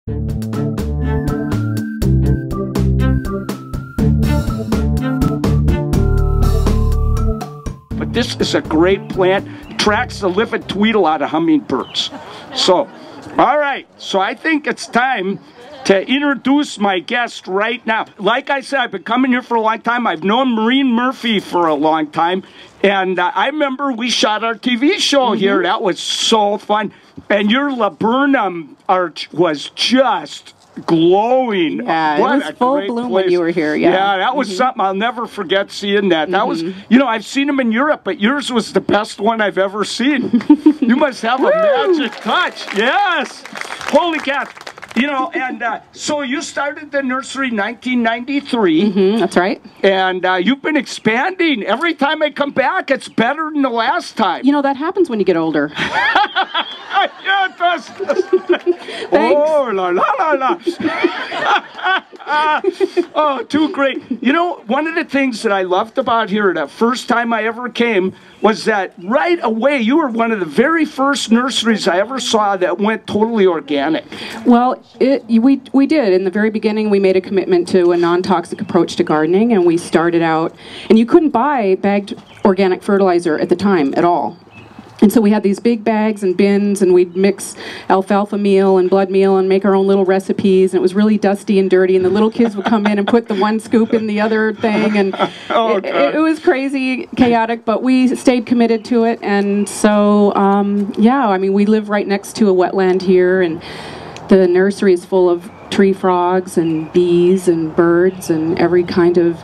But this is a great plant. Tracks the livid tweedle out of hummingbirds. So, all right. So I think it's time to introduce my guest right now. Like I said, I've been coming here for a long time. I've known Maureen Murphy for a long time. And I remember we shot our TV show here. That was so fun. And your laburnum arch was just glowing. Yeah, what it was full bloom when you were here. Yeah, that was something I'll never forget seeing that. That was, you know, I've seen them in Europe, but yours was the best one I've ever seen. You must have a magic touch. Yes. Holy cat. You know, and so you started the nursery in 1993. That's right. And you've been expanding. Every time I come back, it's better than the last time. You know, that happens when you get older. Yeah, it does. Thanks. Oh, la, la, la, la. Oh, too great. You know, one of the things that I loved about here, the first time I ever came, was that right away you were one of the very first nurseries I ever saw that went totally organic. Well, we did. In the very beginning, we made a commitment to a non-toxic approach to gardening, and we started out, and you couldn't buy bagged organic fertilizer at the time at all. And so we had these big bags and bins, and we'd mix alfalfa meal and blood meal and make our own little recipes, and it was really dusty and dirty, and the little kids would come in and put the one scoop in the other thing, and it was crazy, chaotic, but we stayed committed to it. And so, yeah, I mean, we live right next to a wetland here, and the nursery is full of tree frogs and bees and birds and every kind of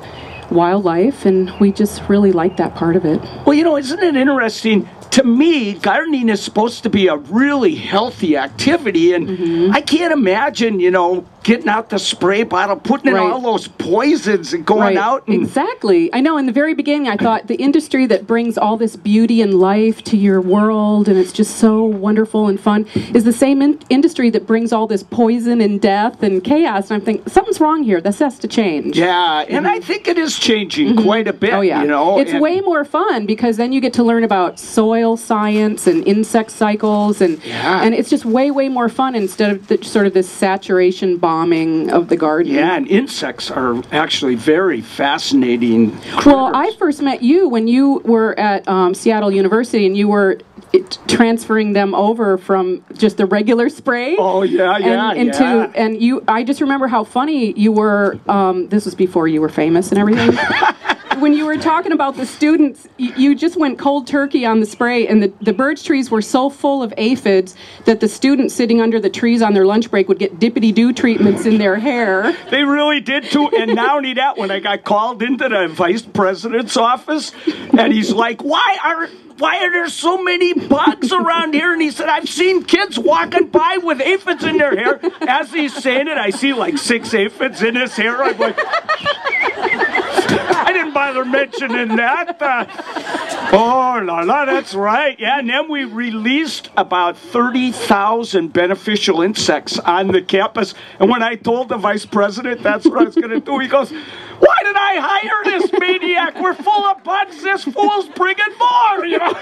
wildlife, and we just really like that part of it. Well, you know, isn't it interesting? To me, gardening is supposed to be a really healthy activity, and I can't imagine, you know, getting out the spray bottle, putting in all those poisons and going out. And exactly. I know in the very beginning I thought the industry that brings all this beauty and life to your world, and it's just so wonderful and fun, is the same industry that brings all this poison and death and chaos. And I'm thinking, something's wrong here. This has to change. Yeah, and I think it is changing quite a bit. Oh, yeah. You know? It's way more fun because then you get to learn about soil science and insect cycles, and it's just way more fun instead of sort of this saturation bombing of the garden. Yeah, and insects are actually very fascinating critters. Well, I first met you when you were at Seattle University, and you were transferring them over from just the regular spray. Oh, and you, I just remember how funny you were. This was before you were famous and everything. When you were talking about the students, you just went cold turkey on the spray, and the birch trees were so full of aphids that the students sitting under the trees on their lunch break would get dippity-doo treatments in their hair. They really did too, and not only that, when I got called into the vice president's office, and he's like, why are there so many bugs around here? And he said, I've seen kids walking by with aphids in their hair. As he's saying it, I see like 6 aphids in his hair. I'm like, I didn't bother mentioning that. Oh, la la, that's right. Yeah, and then we released about 30,000 beneficial insects on the campus. And when I told the vice president that's what I was going to do, he goes, why did I hire this maniac? We're full of bugs. This fool's bringing more, you know.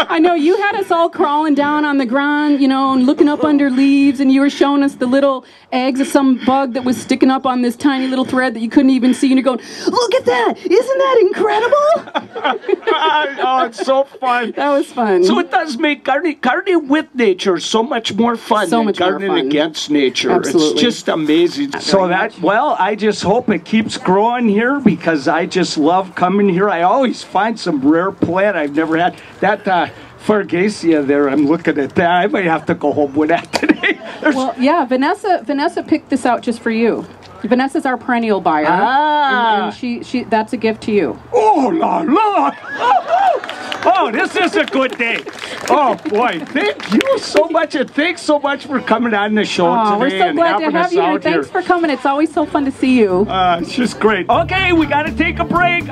I know, you had us all crawling down on the ground, you know, and looking up under leaves, and you were showing us the little eggs of some bug that was sticking up on this tiny little thread that you couldn't even see, and you're going, look at that! Isn't that incredible? Oh, it's so fun. That was fun. So it does make gardening with nature so much more fun than gardening against nature. Absolutely. It's just amazing. So that, well, I just hope it keeps growing here because I just love coming here. I always find some rare plant I've never had. That Fargacia there, I'm looking at that. I might have to go home with that today. Well, yeah, Vanessa picked this out just for you. Vanessa's our perennial buyer, and she that's a gift to you. Oh, la, la. Oh, this is a good day. Oh, boy, thank you so much, and thanks so much for coming on the show today. We're so glad to have you here. Thanks for coming. It's always so fun to see you. It's just great. Okay, we got to take a break.